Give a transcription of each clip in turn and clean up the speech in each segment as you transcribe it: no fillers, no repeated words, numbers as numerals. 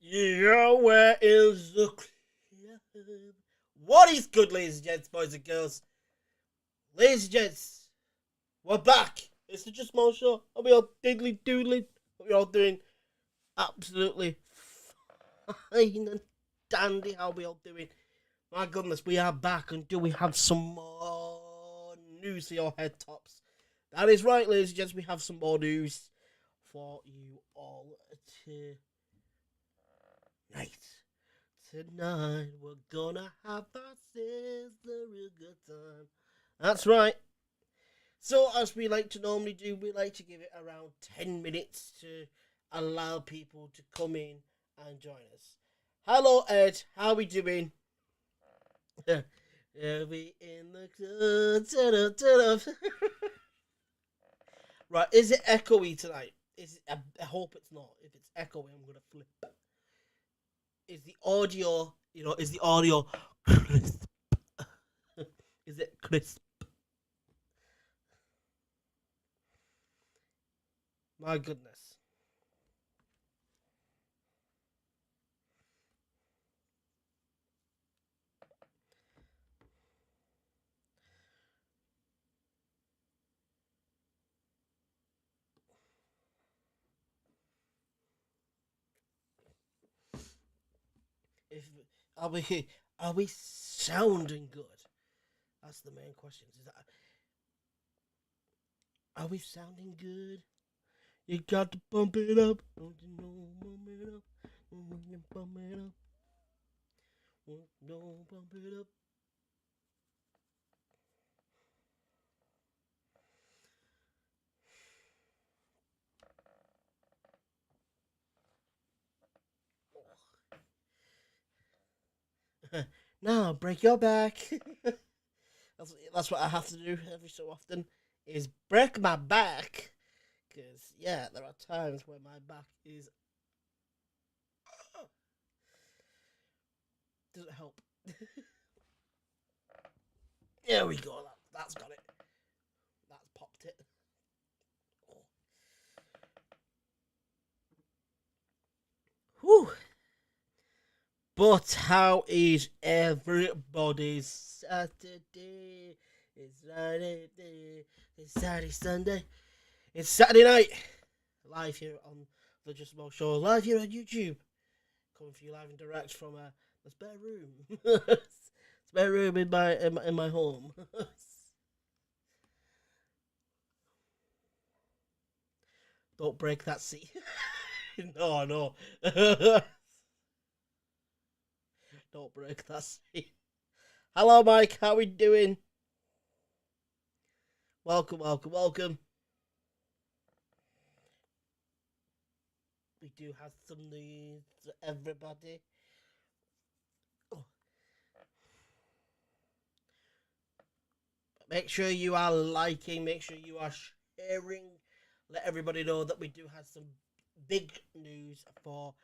Yeah, where is the club? What is good, ladies and gents, boys and girls? Ladies and gents, we're back. It's the Just Small Show. Are we all diddly doodling? Are we all doing absolutely fine and dandy? How are we all doing? My goodness, we are back, and do we have some more news for your head tops? That is right, ladies and gents, we have some more news for you all tonight. Tonight we're gonna have ourselves a real good time. That's right. So, as we like to normally do, we like to give it around 10 minutes to allow people to come in and join us. Hello, Ed. How are we doing? Are we in the club? Right, is it echoey tonight? I hope it's not. If it's echoey, I'm gonna flip. Is the audio, is the audio crisp? Is it crisp? My goodness. If are we sounding good? That's the main question. Are we sounding good? You got to bump it up. Don't you know, bump it up. Bump it up. No, bump it up. Now break your back. that's what I have to do every so often. Is break my back. Because yeah, there are times where my back is doesn't help. There we go. That's got it. That's popped it. Whew. But how is everybody's Saturday? It's Friday, it's Saturday, Sunday. It's Saturday night. Live here on the Just Small Show. Live here on YouTube. Coming for you live and direct from the spare room. Spare room in my home. Don't break that seat. No. Don't break that seat. Hello, Mike. How we doing? Welcome. We do have some news for everybody. Oh. Make sure you are liking. Make sure you are sharing. Let everybody know that we do have some big news for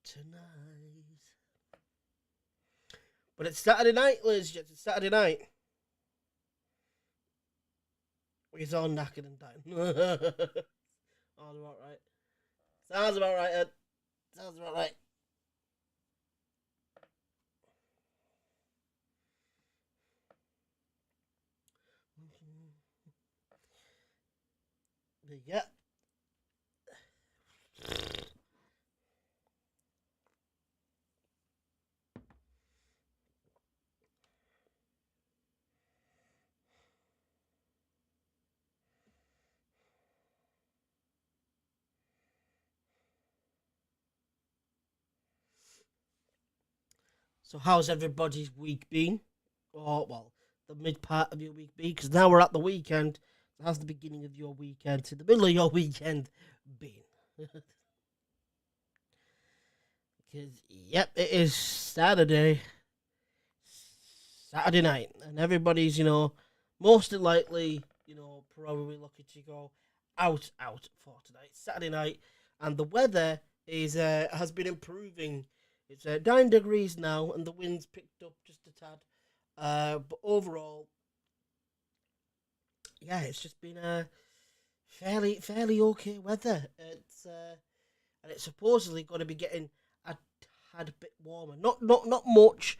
tonight. But it's Saturday night, ladies and gents. It's Saturday night. We're all knackered and dying. Sounds about right. Sounds about right, Ed. Sounds about right. Yeah. So how's everybody's week been? Or, well, the mid part of your week been? Because now we're at the weekend. So how's the beginning of your weekend to the middle of your weekend been? Because, yep, it is Saturday night. And everybody's, most likely, probably looking to go out for tonight. Saturday night. And the weather is has been improving. It's 9 degrees now, and the wind's picked up just a tad. But overall, yeah, it's just been a fairly okay weather. And it's supposedly going to be getting a tad bit warmer. Not much,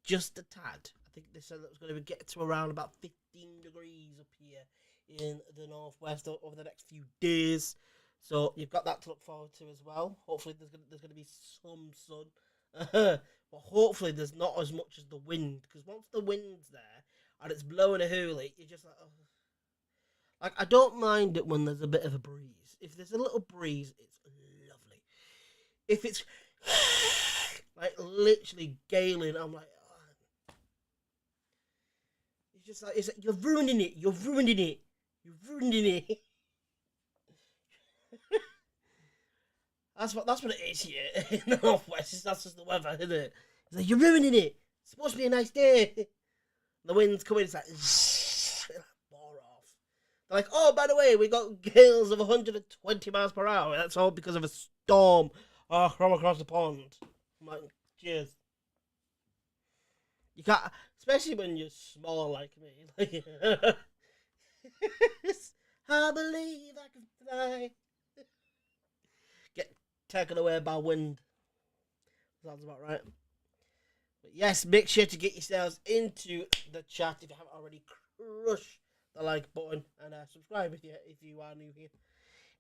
just a tad. I think they said that it was going to get to around about 15 degrees up here in the northwest over the next few days. So you've got that to look forward to as well. Hopefully there's going to be some sun. But hopefully there's not as much as the wind, because once the wind's there and it's blowing a hoolie, you're just like, oh. Like, I don't mind it when there's a bit of a breeze. If there's a little breeze, it's lovely. If it's like literally galing, I'm like, oh. It's just like, you're ruining it. You're ruining it. You're ruining it. That's what it is here in the northwest. That's just the weather, isn't it? It's like, you're ruining it. It's supposed to be a nice day. The wind's coming. It's like, bore off. They're like, oh, by the way, we got gales of 120 miles per hour. That's all because of a storm from across the pond. I'm like, cheers. You can't, especially when you're small like me. Like, I believe I can fly. Get taken away by wind. Sounds about right. But yes, make sure to get yourselves into the chat if you haven't already. Crush the like button and subscribe if you are new here.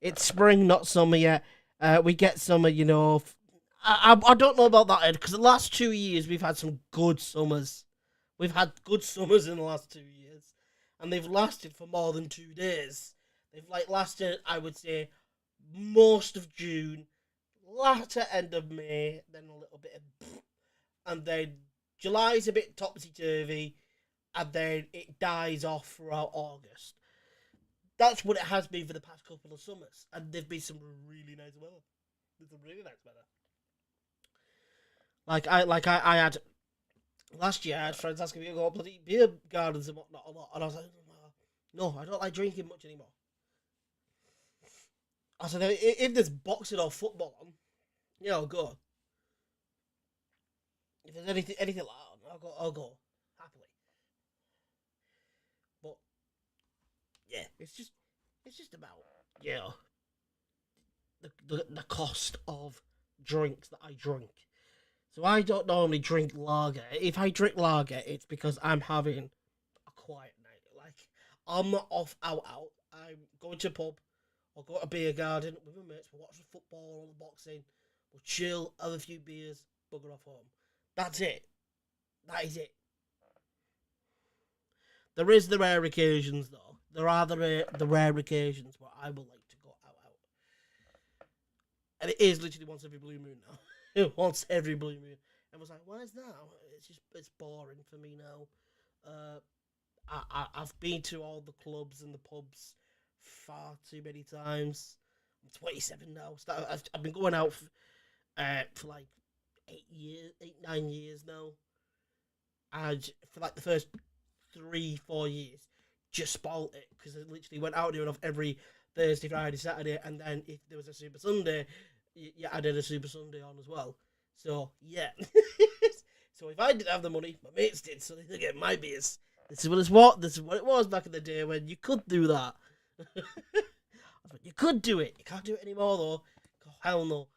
It's spring, not summer yet. We get summer, you know. I don't know about that, Ed, because the last 2 years we've had some good summers. We've had good summers in the last 2 years, and they've lasted for more than 2 days. They've lasted, I would say, most of June, latter end of May, then a little bit of, and then July's a bit topsy-turvy, and then it dies off throughout August. That's what it has been for the past couple of summers, and there've been some really nice weather. There's some really nice weather. I had last year. I had friends asking me to go bloody beer gardens and whatnot a lot, and I was like, no, I don't like drinking much anymore. I said, if there's boxing or football on, yeah, I'll go. If there's anything like that, I'll go happily. But yeah, it's just about the cost of drinks that I drink. So I don't normally drink lager. If I drink lager, it's because I'm having a quiet night. Like, I'm not off out. I'm going to a pub or go to a beer garden with my mates. We'll watch the football or the boxing. We'll chill, have a few beers, bugger off home. That's it. That is it. There is the rare occasions, though. There are the rare occasions where I would like to go out. And it is literally once every blue moon now. Once every blue moon. And I was like, why is that? It's boring for me now. I've been to all the clubs and the pubs far too many times. I'm 27 now. I've been going out for like 9 years now. And for like the first 3-4 years, just spoiled it, because I literally went out doing off every Thursday, Friday, Saturday, and then if there was a Super Sunday, yeah, I did a Super Sunday on as well. So yeah. So if I didn't have the money, my mates did, so they get my beers. This is what it was back in the day when you could do that. You could do it. You can't do it anymore though. Oh, hell no.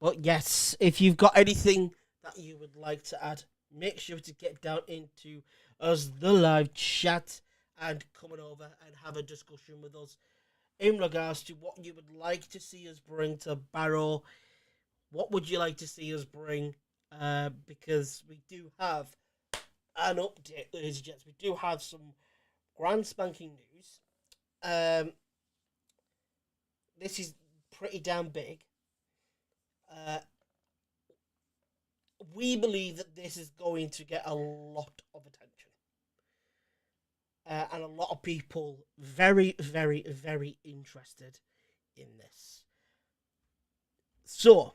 But yes, if you've got anything that you would like to add, make sure to get down into us, the live chat, and coming over and have a discussion with us in regards to what you would like to see us bring to Barrow. What would you like to see us bring? Because we do have an update, ladies and gents. We do have some grand spanking news. This is pretty damn big. We believe that this is going to get a lot of attention. And a lot of people very, very, very interested in this. So,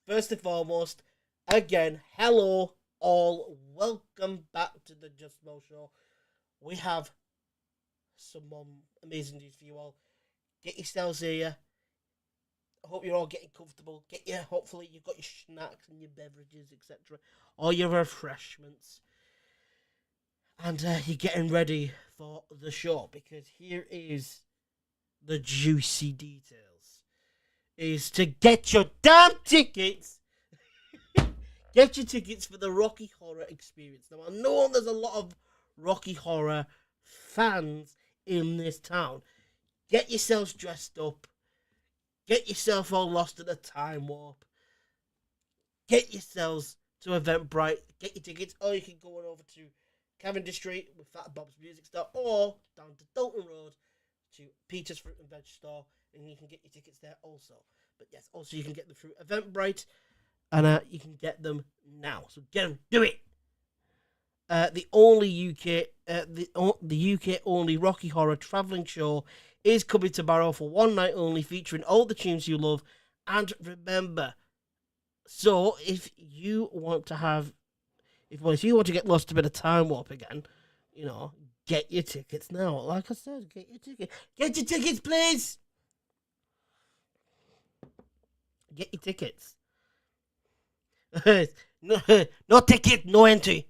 first and foremost, again, hello all. Welcome back to the Just Mo Show. We have some amazing news for you all. Get yourselves here. I hope you're all getting comfortable. Hopefully you've got your snacks and your beverages, etc. Or your refreshments. And you're getting ready for the show, because here is the juicy details, is to get your damn tickets. Get your tickets for the Rocky Horror experience. Now, I know there's a lot of Rocky Horror fans in this town. Get yourselves dressed up. Get yourself all lost in a time warp. Get yourselves to Eventbrite. Get your tickets. Or you can go on over to Cavendish Street with Fat Bob's Music Store. Or down to Dalton Road to Peter's Fruit and Veg Store. And you can get your tickets there also. But yes, also you can get them through Eventbrite. And you can get them now. So get them. Do it. The UK only Rocky Horror travelling show is coming to Barrow for one night only, featuring all the tunes you love. And remember, so if you want to get lost a bit of time warp again, get your tickets now. Like I said, get your tickets. Get your tickets, please. Get your tickets. No ticket, no entry.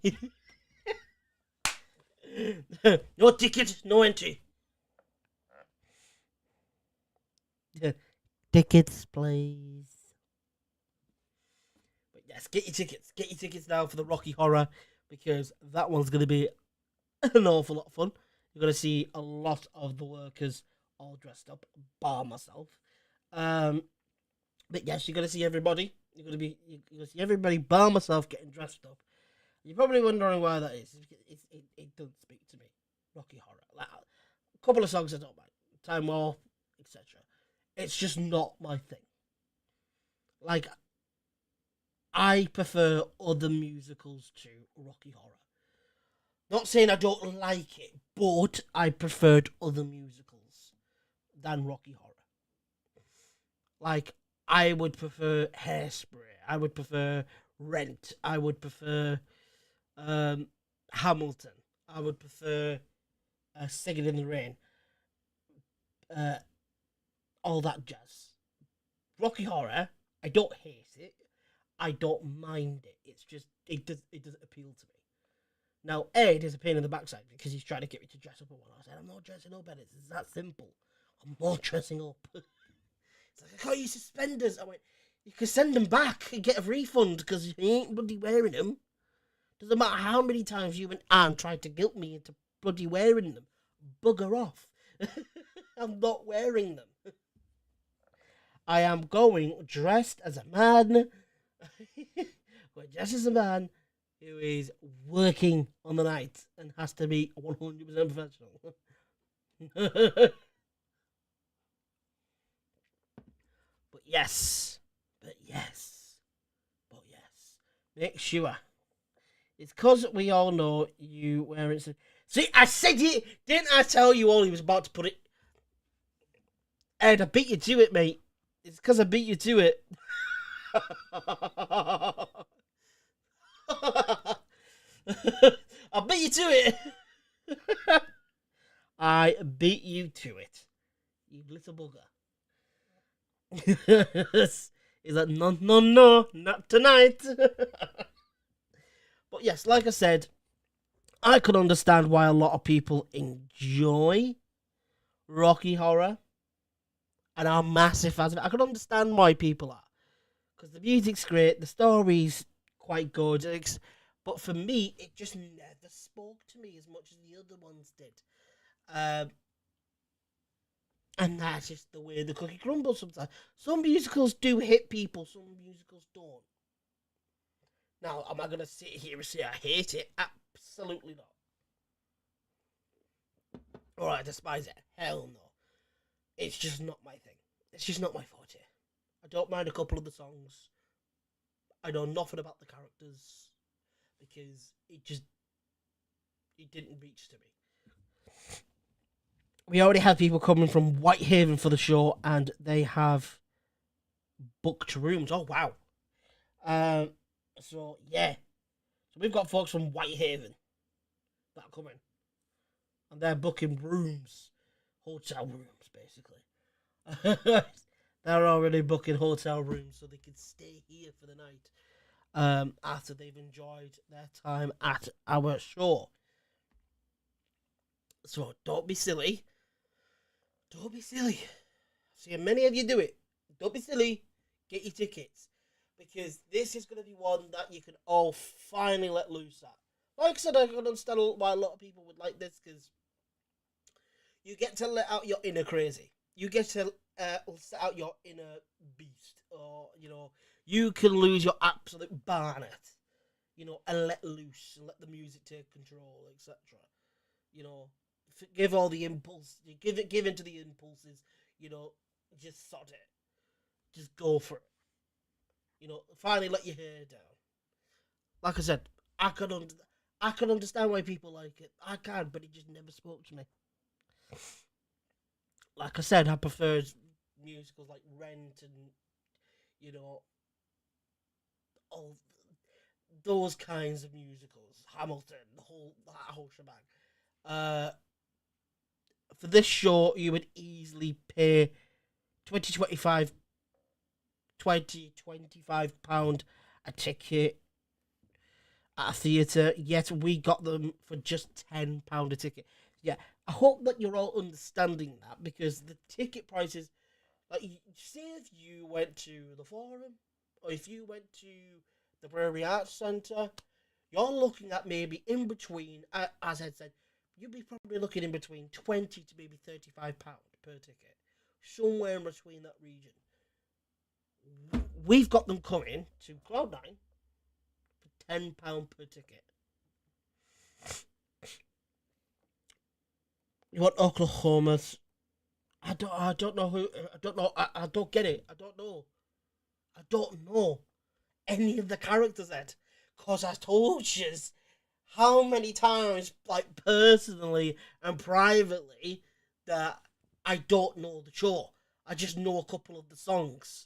No ticket, no entry. Tickets, please. But yes, get your tickets. Get your tickets now for the Rocky Horror, because that one's going to be an awful lot of fun. You're going to see a lot of the workers all dressed up, bar myself. But yes, you're going to see everybody. You're going to see everybody bar myself getting dressed up. You're probably wondering why that is. It doesn't speak to me. Rocky Horror. Like, a couple of songs I don't mind. Time War, etc. It's just not my thing. Like, I prefer other musicals to Rocky Horror. Not saying I don't like it, but I preferred other musicals than Rocky Horror. Like, I would prefer Hairspray. I would prefer Rent. I would prefer Hamilton. I would prefer Singing in the Rain. All that jazz. Rocky Horror, I don't hate it. I don't mind it. It's just, it doesn't appeal to me. Now, Ed is a pain in the backside because he's trying to get me to dress up and whatnot. I said, I'm not dressing up, Ed. It's that simple. I'm not dressing up. It's like, I can't use suspenders. I went, you can send them back and get a refund because you ain't bloody wearing them. Doesn't matter how many times you and Anne tried to guilt me into bloody wearing them. Bugger off. I'm not wearing them. I am going dressed as a man. We're dressed as a man who is working on the night and has to be 100% professional. But yes. Make sure. It's because we all know you wearing some. See, I said it! Didn't I tell you all he was about to put it? Ed, I beat you to it, mate. It's because I beat you to it. I beat you to it. I beat you to it. You little bugger. He's like, no, not tonight. But yes, like I said, I could understand why a lot of people enjoy Rocky Horror and are massive fans of it. I could understand why people are. Because the music's great, the story's quite good. But for me, it just never spoke to me as much as the other ones did. And that's just the way the cookie crumbles sometimes. Some musicals do hit people, some musicals don't. Now, am I going to sit here and say I hate it? Absolutely not. Or I despise it? Hell no. It's just not my thing. It's just not my forte. I don't mind a couple of the songs. I know nothing about the characters because it didn't reach to me. We already have people coming from Whitehaven for the show, and they have booked rooms. Oh wow! So yeah, so we've got folks from Whitehaven that are coming, and they're booking rooms, hotel rooms, basically. They're already booking hotel rooms so they can stay here for the night after they've enjoyed their time at our show. So don't be silly. Don't be silly. See, many of you do it. Don't be silly. Get your tickets. Because this is going to be one that you can all finally let loose at. Like I said, I can understand why a lot of people would like this, because you get to let out your inner crazy. You get to set out your inner beast. Or, you can lose your absolute barnet, and let loose and let the music take control, etc. Give all the impulse, give into the impulses, just sod it. Just go for it. Finally let your hair down. Like I said, I can understand why people like it. I can, but it just never spoke to me. Like I said, I prefer musicals like Rent and all those kinds of musicals. Hamilton, that whole shebang. Uh, for this show, you would easily pay 20, 25 £25 a ticket at a theatre, yet we got them for just £10 a ticket. Yeah, I hope that you're all understanding that, because the ticket prices, like, say if you went to the Forum, or if you went to the Brewery Arts Centre, you're looking at maybe in between, as I said, you'd be probably looking in between 20 to maybe £35 per ticket. Somewhere in between that region. We've got them coming to Cloud9 for £10 per ticket. You want Oklahoma's? I don't know who. I don't know. I don't get it. I don't know any of the characters, Ed. Cause I told you how many times, like personally and privately, that I don't know the show. I just know a couple of the songs.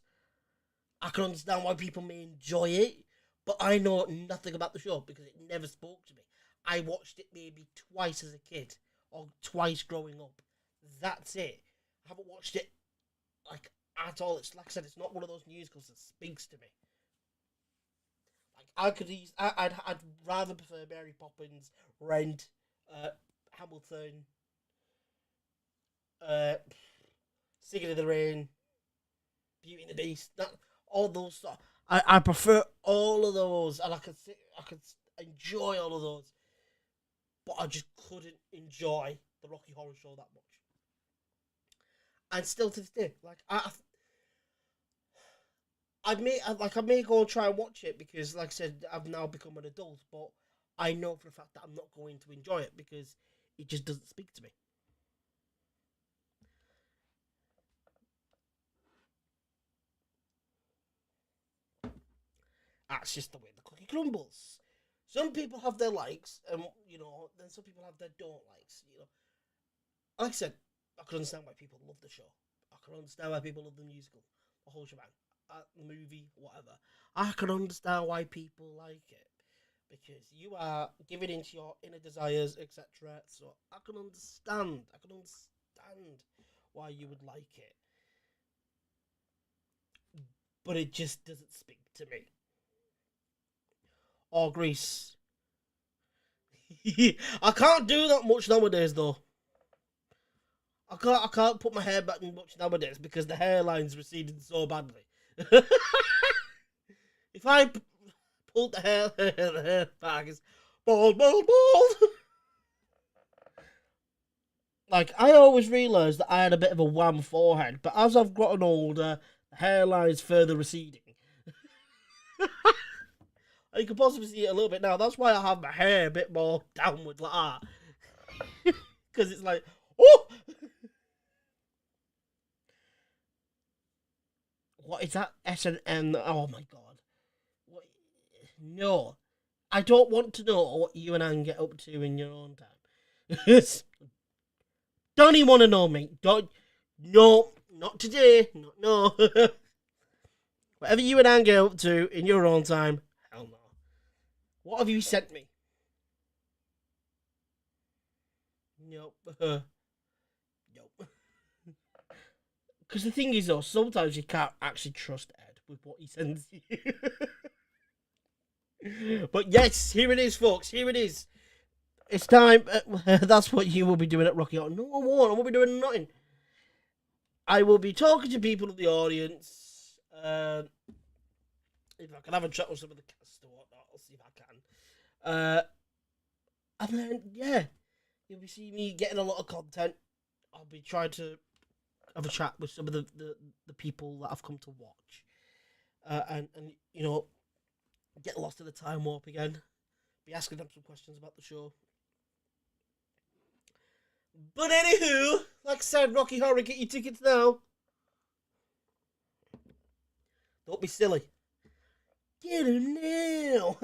I can understand why people may enjoy it, but I know nothing about the show because it never spoke to me. I watched it maybe twice as a kid, or twice growing up. That's it. I haven't watched it, like, at all. It's like I said, it's not one of those musicals that speaks to me. Like, I'd rather prefer Mary Poppins, Rent, Hamilton, Singing in the Rain, Beauty and the Beast. All those stuff. I prefer all of those, and I could enjoy all of those, but I just couldn't enjoy the Rocky Horror Show that much. And still to this day, like I may go and try and watch it because, like I said, I've now become an adult, but I know for a fact that I'm not going to enjoy it because it just doesn't speak to me. That's just the way the cookie crumbles. Some people have their likes, and then some people have their don't likes. Like I said, I can understand why people love the show. I can understand why people love the musical, the whole shebang, the movie, whatever. I can understand why people like it because you are giving into your inner desires, etc. So I can understand. Why you would like it, but it just doesn't speak to me. Or Grease. I can't do that much nowadays, though. I can't put my hair back much nowadays because the hairline's receding so badly. If I pulled the hair back, it's bald. Like, I always realised that I had a bit of a wham forehead, but as I've gotten older, the hairline's further receding. You can possibly see it a little bit now. That's why I have my hair a bit more downward like that. Because it's like, oh! What is that? S&M? Oh my god. What? No. I don't want to know what you and Anne get up to in your own time. Don't even want to know me. Don't. No. Not today. No. Whatever you and Anne get up to in your own time, hell no. What have you sent me? Nope. Nope. Because the thing is, though, sometimes you can't actually trust Ed with what he sends you. But yes, here it is, folks. Here it is. It's time. That's what you will be doing at Rocky Horror. No, I won't. I won't be doing nothing. I will be talking to people in the audience. If I can have a chat with some of the cast or whatnot, I'll see if I can. And then, yeah, you'll be seeing me getting a lot of content. I'll be trying to have a chat with some of the people that I've come to watch. And you know, get lost in the time warp again. Be asking them some questions about the show. But anywho, like I said, Rocky Horror, get your tickets now. Don't be silly. Get them now.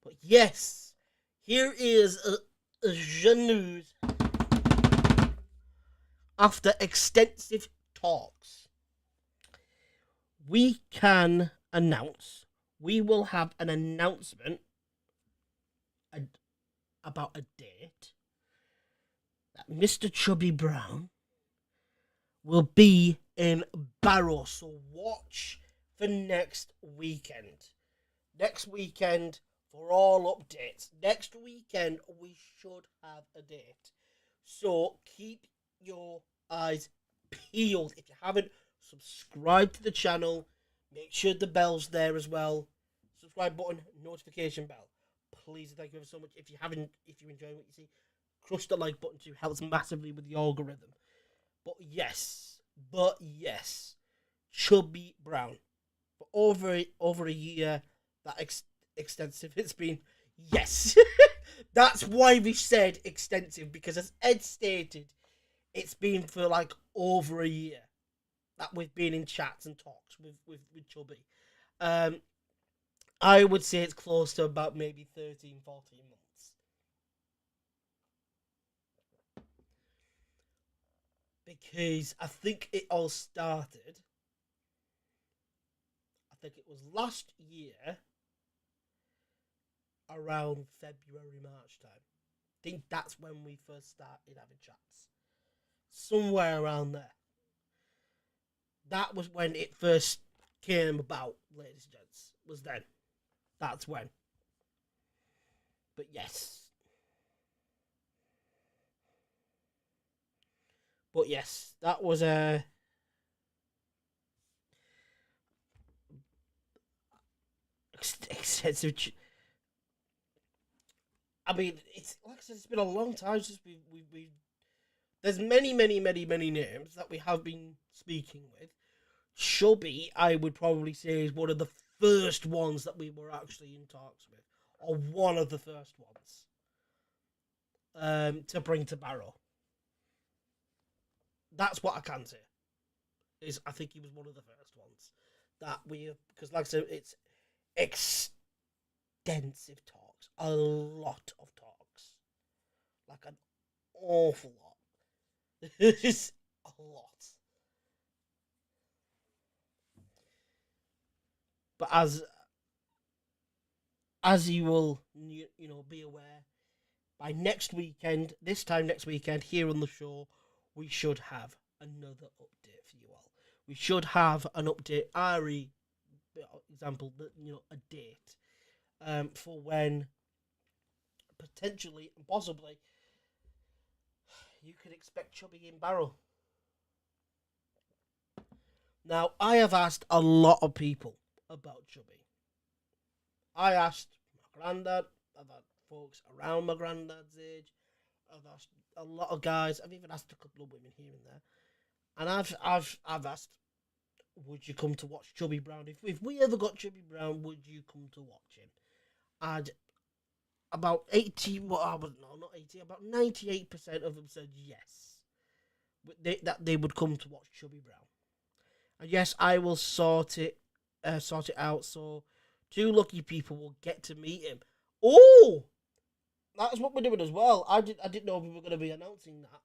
But yes, here is a news. After extensive talks, we can announce, we will have an announcement about a date that Mr. Chubby Brown will be in Barrow. So watch for next weekend. Next weekend for all updates. Next weekend we should have a date. So keep your eyes peeled. If you haven't, subscribe to the channel. Make sure the bell's there as well. Subscribe button, notification bell. Please, thank you ever so much. If you're enjoying what you see, crush the like button too. Helps massively with the algorithm. But yes, Chubby Brown. For over a year, that extensive it's been. Yes, that's why we said extensive, because as Ed stated, it's been for like over a year that we've been in chats and talks with Chubby. I would say it's close to about maybe 13, 14 months. Because I think it all started, I think it was last year, around February, March time. I think that's when we first started having chats. Somewhere around there. That was when it first came about, ladies and gents. Was then. That's when. But yes. That was a extensive. I mean, it's like I said, it's been a long time since we. There's many names that we have been speaking with. Chubby, I would probably say, is one of the first ones that we were actually in talks with, or one of the first ones to bring to Barrow. That's what I can say. I think he was one of the first ones that because like I said, it's extensive talks, a lot of talks, like an awful lot. It's a lot. But as you will be aware, by this time next weekend here on the show, we should have another update for you all. We should have an update, example, a date for when potentially and possibly you could expect Chubby in Barrow. Now, I have asked a lot of people about Chubby. I asked my granddad, I've had folks around my granddad's age, I've asked a lot of guys, I've even asked a couple of women here and there, and I've asked, would you come to watch Chubby Brown? If we ever got Chubby Brown, would you come to watch him? And about 80, not 80, about 98% of them said yes, that they would come to watch Chubby Brown. And yes, I will sort it out so 2 lucky people will get to meet him. Oh, that's what we're doing as well. I didn't know we were going to be announcing that.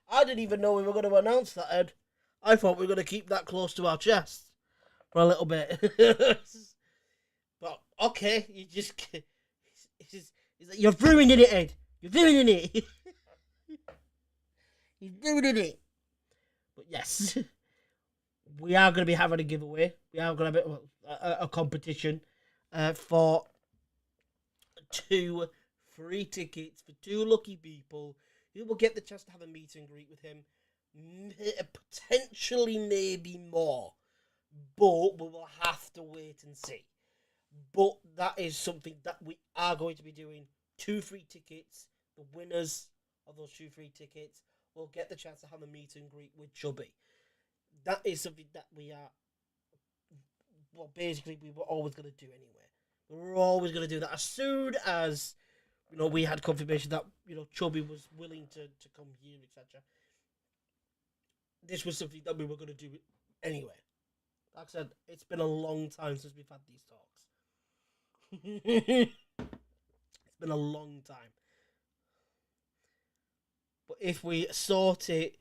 I didn't even know we were going to announce that, Ed. I thought we were going to keep that close to our chest for a little bit. But okay, you're ruining it, Ed. You're ruining it. You're ruining it. But yes, we are going to be having a giveaway. We are going to have a competition for 2 free tickets for 2 lucky people who will get the chance to have a meet and greet with him Potentially maybe more, but we will have to wait and see. But that is something that we are going to be doing. 2 free tickets. The winners of those 2 free tickets will get the chance to have a meet and greet with Chubby. That is something that we are, well, basically we were always going to do anyway. We were always going to do that as soon as, we had confirmation that, Chubby was willing to come here, etc. This was something that we were going to do anyway. Like I said, it's been a long time since we've had these talks. It's been a long time. But if we sort it,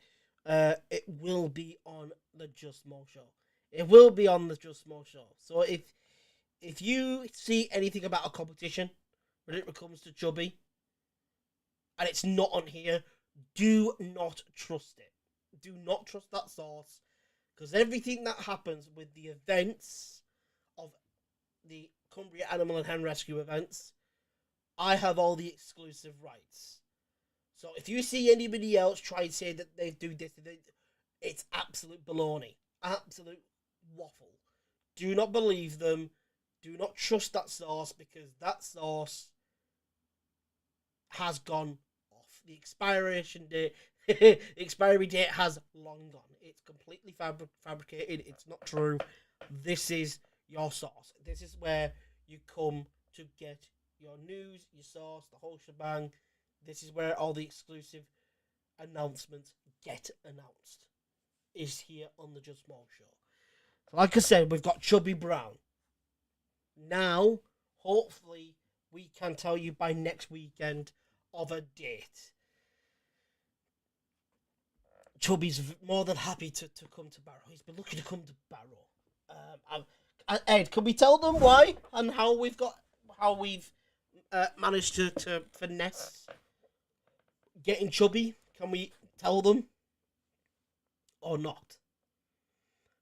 it will be on the Just More Show. It will be on the Just More Show. So if you see anything about a competition when it comes to Chubby, and it's not on here, do not trust it. Do not trust that source, because everything that happens with the events of the Cumbria Animal and Hen Rescue events, I have all the exclusive rights. So if you see anybody else try and say that they do this, it's absolute baloney. Absolute waffle. Do not believe them. Do not trust that source, because that source has gone off. The expiration date, expiry date has long gone. It's completely fabricated. It's not true. This is your source. This is where you come to get your news, your source, the whole shebang. This is where all the exclusive announcements get announced. Is here on the Just More Show. Like I said, we've got Chubby Brown. Now, hopefully, we can tell you by next weekend of a date. Chubby's more than happy to come to Barrow. He's been looking to come to Barrow. Ed, can we tell them why and how we've managed to finesse getting Chubby? Can we tell them or not?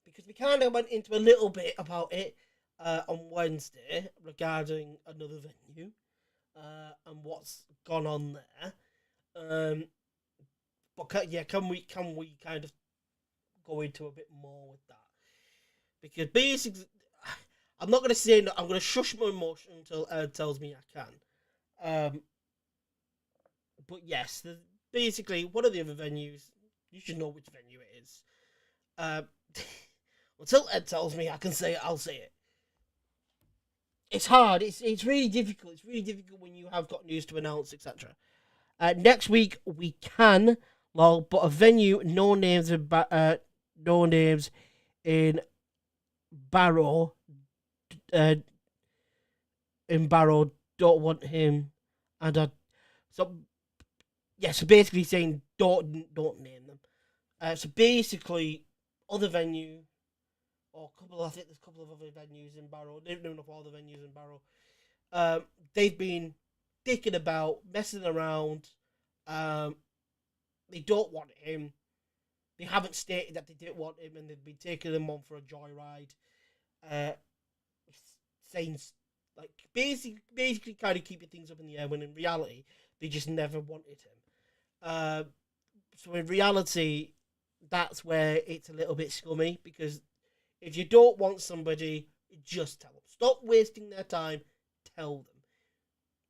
Because we kind of went into a little bit about it on Wednesday regarding another venue and what's gone on there. But yeah, can we kind of go into a bit more with that? Because basically, I'm not going to say no. I'm going to shush my emotion until Ed tells me I can. But yes, basically one of the other venues. You should know which venue it is. Until Ed tells me I can say it, I'll say it. It's hard. It's really difficult. It's really difficult when you have got news to announce, etc. Next week we can, but a venue, no names in Barrow. In Barrow, don't want him, and so basically saying don't name them. So basically, other venue, or I think there's a couple of other venues in Barrow. They don't know all the venues in Barrow. They've been dicking about, messing around. They don't want him. They haven't stated that they didn't want him, and they've been taking him on for a joyride. Saying, like, basically kind of keeping things up in the air, when in reality, they just never wanted him. So in reality, that's where it's a little bit scummy, because if you don't want somebody, just tell them. Stop wasting their time, tell them.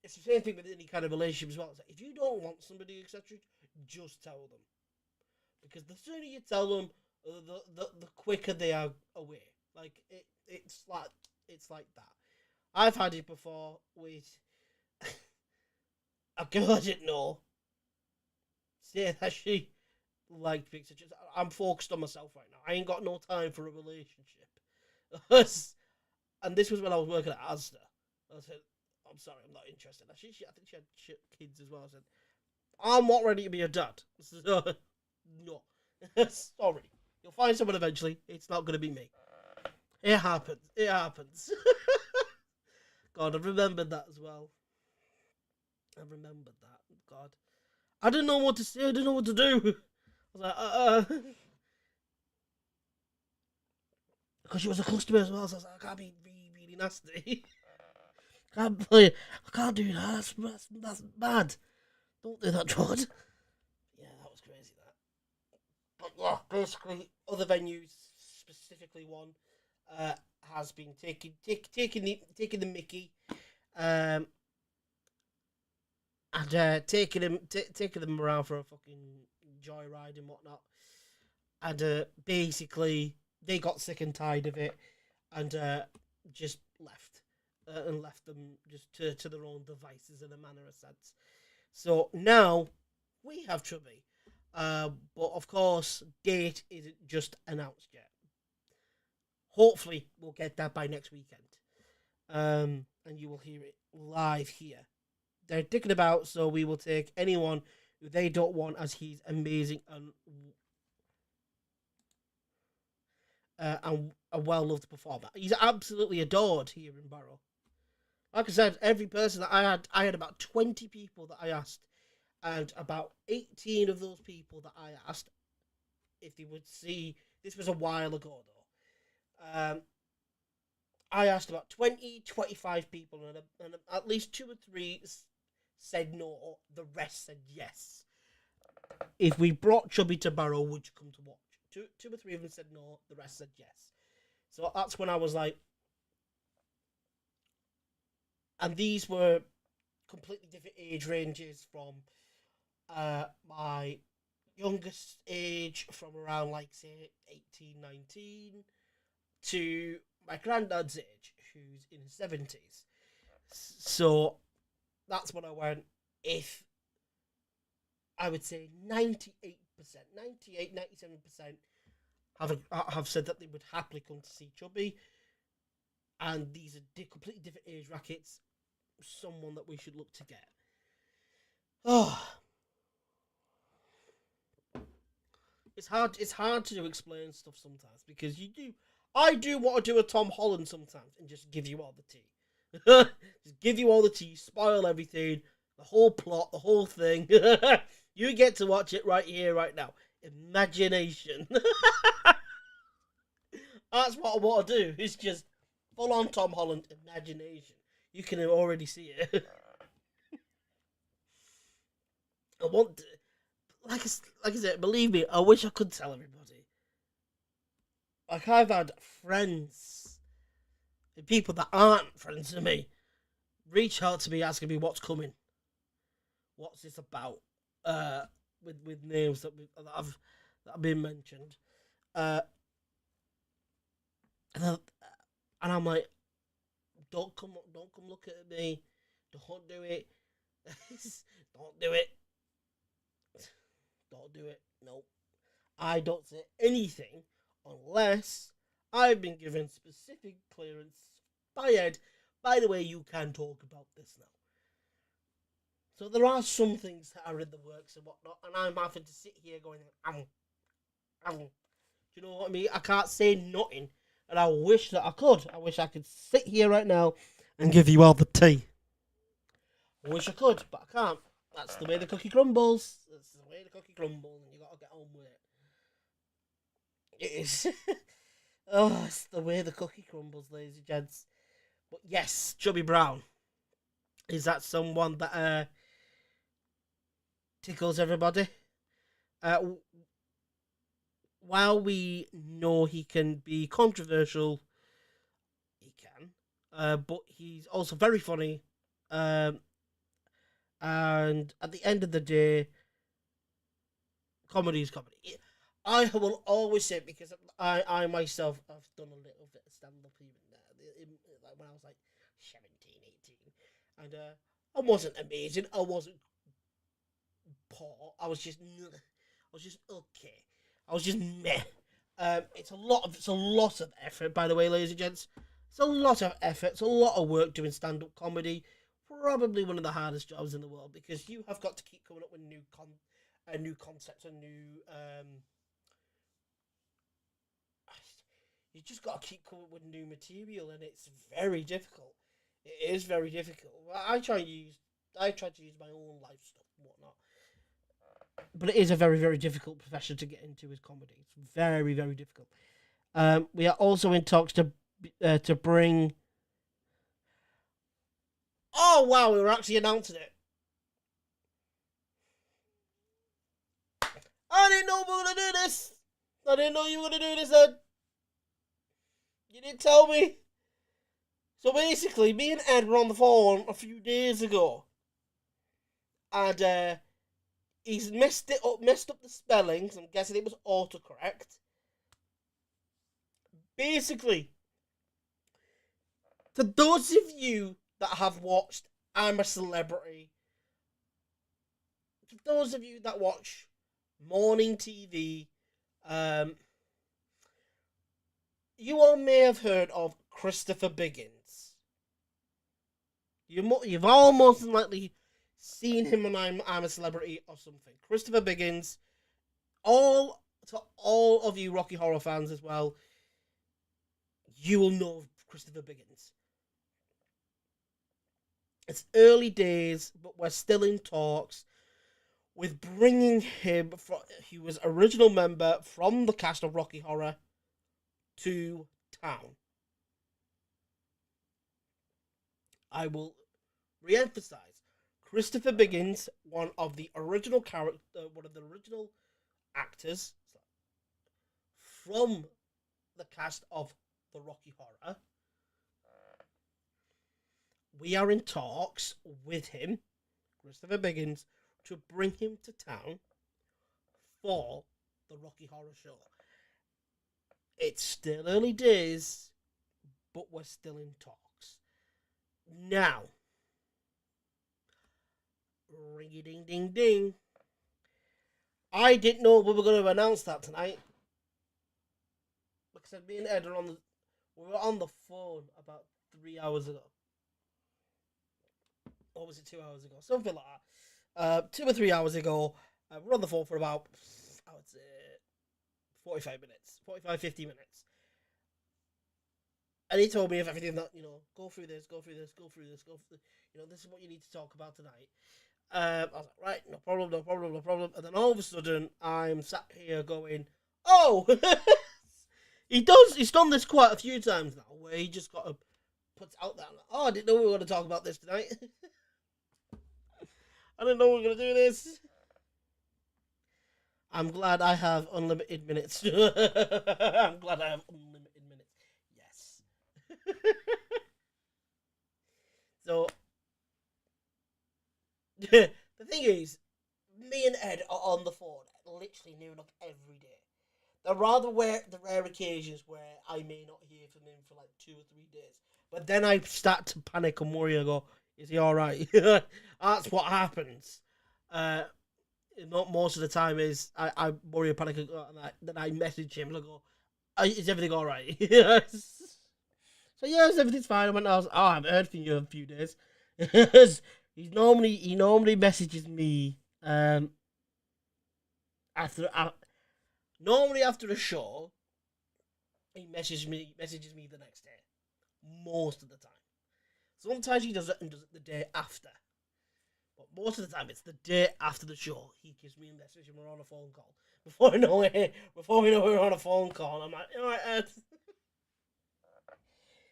It's the same thing with any kind of relationship as well. It's like, if you don't want somebody, etc., just tell them. Because the sooner you tell them, the quicker they are away. Like, it's like that. I've had it before with a girl I didn't know say that she liked me. I'm focused on myself right now. I ain't got no time for a relationship. And this was when I was working at Asda. I said, I'm sorry, I'm not interested. I think she had kids as well. I said, I'm not ready to be a dad. So, no. Sorry. You'll find someone eventually. It's not going to be me. It happens. God, I remembered that as well. I remembered that. God. I didn't know what to say. I didn't know what to do. I was like, because she was a customer as well, so I was like, I can't be really, really nasty. I can't do that. That's bad. Don't do that, George. Yeah, that was crazy, that. But yeah, basically, other venues, specifically one, has been taking the Mickey, um, and taking them around for a fucking joyride and whatnot, and basically they got sick and tired of it, and just left, and left them just to their own devices in a manner of sense. So now we have Chubby. But of course, date isn't just announced yet. Hopefully, we'll get that by next weekend. And you will hear it live here. They're dicking about, so we will take anyone who they don't want, as he's amazing and a well loved performer. He's absolutely adored here in Barrow. Like I said, every person that I had about 20 people that I asked, and about 18 of those people that I asked if they would see. This was a while ago, though. I asked about 20, 25 people, and at least 2 or 3 said no. The rest said yes. If we brought Chubby to Barrow, would you come to watch? Two or 3 of them said no. The rest said yes. So that's when I was like, and these were completely different age ranges from my youngest age, from around like say 18, 19, to my granddad's age, who's in his 70s. So that's when I went, if I would say 98%, 98, 97% have said that they would happily come to see Chubby. And these are completely different age brackets. Someone that we should look to get. Oh, it's hard to explain stuff sometimes, because I do want to do a Tom Holland sometimes and just give you all the tea. Just give you all the tea, spoil everything, the whole plot, the whole thing. You get to watch it right here, right now. Imagination. That's what I want to do. It's just full on Tom Holland imagination. You can already see it. I want to, like I said, believe me, I wish I could tell everybody. Like, I've had friends, people that aren't friends with me, reach out to me asking me what's coming, what's this about, with names that have been mentioned, and I'm like, don't come look at me, don't do it, don't do it, don't do it. No, I don't say anything unless I've been given specific clearance by Ed. By the way, you can talk about this now. So there are some things that are in the works and whatnot, and I'm having to sit here going, do you know what I mean? I can't say nothing, and I wish that I could. I wish I could sit here right now and give you all the tea. I wish I could, but I can't. That's the way the cookie crumbles. That's the way the cookie crumbles, and you gotta get on with it. It is. Oh, it's the way the cookie crumbles, ladies and gents. But yes, Chubby Brown. Is that someone that tickles everybody? Uh, while we know he can be controversial, he can. But he's also very funny. And at the end of the day, comedy is comedy. I will always say, because I myself have done a little bit of stand up even there, like when I was like 17, 18, and I wasn't amazing. I wasn't poor. I was just okay. I was just meh. It's a lot of effort, by the way, ladies and gents. It's a lot of effort. It's a lot of work doing stand up comedy. Probably one of the hardest jobs in the world, because you have got to keep coming up with new concepts and new you just got to keep coming up with new material, and it's very difficult. It is very difficult. I try to use my own life stuff and whatnot, but it is a very, very difficult profession to get into, with comedy. It's very, very difficult. We are also in talks to bring. Oh wow, we were actually announcing it. I didn't know we were gonna do this. I didn't know you were going to do this, Ed. You didn't tell me. So basically, me and Ed were on the phone a few days ago. And he's messed up the spellings. I'm guessing it was autocorrect. Basically, to those of you that have watched I'm a Celebrity, for those of you that watch morning TV, you all may have heard of Christopher Biggins. You've all most likely seen him on I'm a Celebrity or something. Christopher Biggins. To all of you Rocky Horror fans as well, you will know Christopher Biggins. It's early days, but we're still in talks with bringing him. He was original member from the cast of Rocky Horror to town. I will re-emphasize Christopher Biggins, one of the original actors from the cast of the Rocky Horror. We are in talks with him, Christopher Biggins, to bring him to town for the Rocky Horror Show. It's still early days, but we're still in talks. Now, ring-a-ding-ding-ding. I didn't know we were going to announce that tonight. Because me and Ed we were on the phone about 3 hours ago. Or was it 2 hours ago? Something like that. 2 or 3 hours ago. We're on the phone for about, I would say, 45 minutes. 45, 50 minutes. And he told me of everything that, go through this. This is what you need to talk about tonight. I was like, right, no problem. And then all of a sudden, I'm sat here going, oh! He's done this quite a few times now, where he just got to put it out there. Like, oh, I didn't know we were going to talk about this tonight. I didn't know we were going to do this. I'm glad I have unlimited minutes. I'm glad I have unlimited minutes. Yes. So, the thing is, me and Ed are on the phone literally near enough every day. There are the rare occasions where I may not hear from him for like 2 or 3 days. But then I start to panic and worry and go, is he alright? That's what happens. Not most of the time is I worry and panic and then I message him and I go, is everything alright? So yes, everything's fine. I haven't heard from you in a few days. he normally messages me Normally after a show, he messages me the next day. Most of the time. Sometimes he does it the day after. But most of the time it's the day after the show. He gives me a message and we're on a phone call. Before we know we're on a phone call, I'm like, alright, Ed.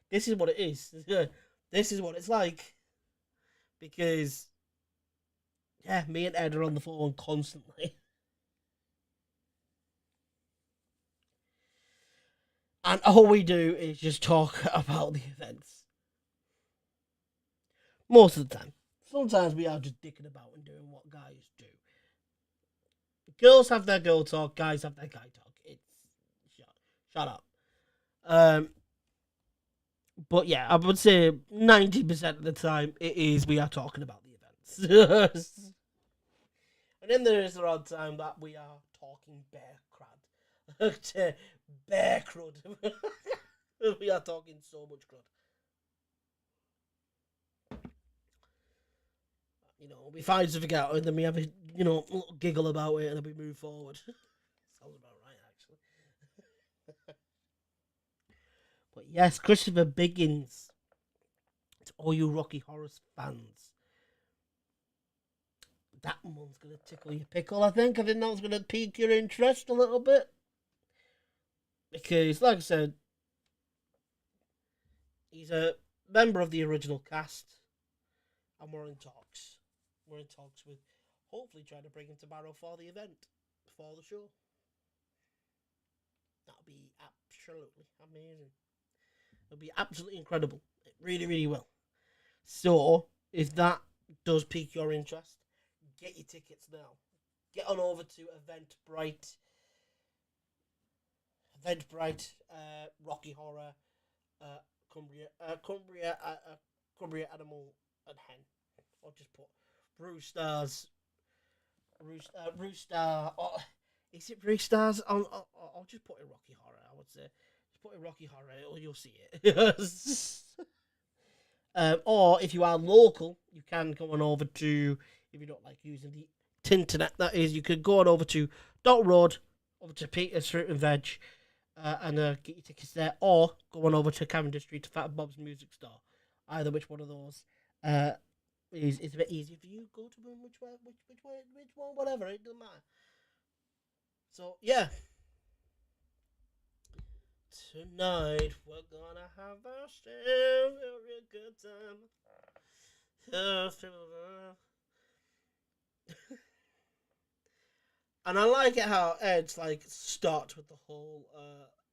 This is what it is. This is what it's like. Because me and Ed are on the phone constantly. And all we do is just talk about the events. Most of the time. Sometimes we are just dicking about and doing what guys do. Girls have their girl talk, guys have their guy talk. It's shut up. But yeah, I would say 90% of the time we are talking about the events. And then there is the odd time that we are talking bear crud. Bear crud. We are talking so much crud. We find something out and then we have a little giggle about it and then we move forward. Sounds about right, actually. But yes, Christopher Biggins. To all you Rocky Horror fans. That one's going to tickle your pickle, I think. I think that one's going to pique your interest a little bit. Because, like I said, he's a member of the original cast. And we're in talks. We're in talks with hopefully trying to bring him to Barrow for the event. For the show. That'll be absolutely amazing. It'll be absolutely incredible. It really, really will. So, if that does pique your interest, get your tickets now. Get on over to Eventbrite, Rocky Horror, Cumbria, Cumbria Animal and Hen, or just put Brewstars, Brewstar, or is it Brewstars? I'll just put in Rocky Horror. I would say just put in Rocky Horror, or you'll see it. Or if you are local, you can go on over to, if you don't like using the internet, that is, you could go on over to Dot Road, over to Peter's Fruit and Veg, and get your tickets there, or go on over to Cavendish Street to Fat Bob's Music Store. Either which one of those is a bit easier for you. Go to them, which one, whatever, it doesn't matter. So yeah, tonight we're gonna have ourselves a real good time. And I like it how Ed's like stopped with the whole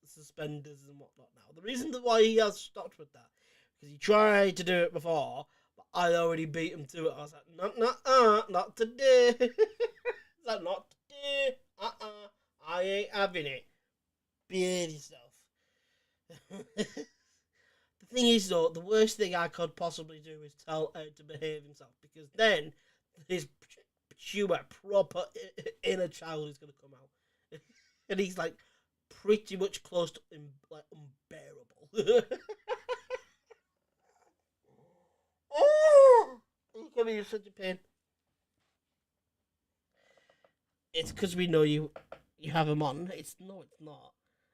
suspenders and whatnot now. The reason why he has stopped with that because he tried to do it before, but I already beat him to it. I was like, not today. It's like, not today. I ain't having it. Behave yourself. The thing is, though, the worst thing I could possibly do is tell Ed to behave himself, because then his pure, proper inner child is going to come out. And he's, like, pretty much close to, like, unbearable. Oh! You can be such a pain. It's because we know you have him on. It's not.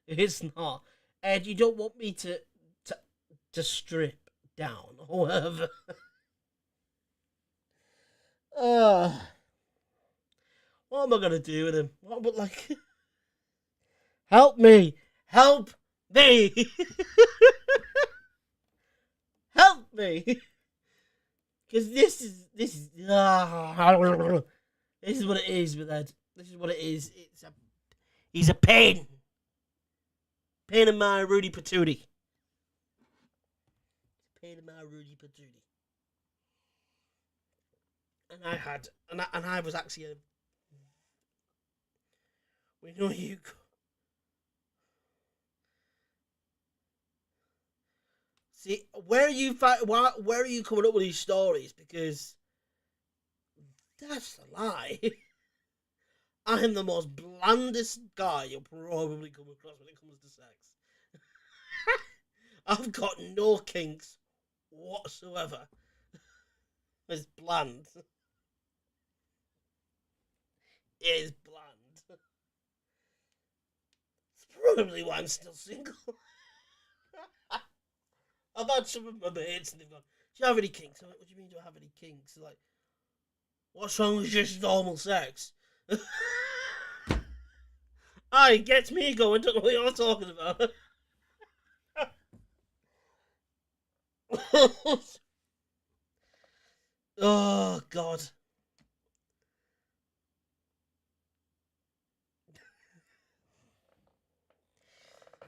It's not. Ed, you don't want me to strip down or whatever. What am I gonna do with him? What but like help me! Help me! Help me! Because this is this is what it is with Ed. This is what it is. He's a pain. Pain in my Rudy Patootie. Pain in my Rudy Patootie. And I was actually we know you. See, where are you coming up with these stories? Because that's a lie. I am the most blandest guy you'll probably come across when it comes to sex. I've got no kinks whatsoever. It's bland. It is bland. It's probably why I'm still single. I've had some of my mates and they've gone, do you have any kinks? I'm like, what do you mean, do I have any kinks? Like, what's wrong with just normal sex? It gets me going, don't know what you're talking about. Oh, God.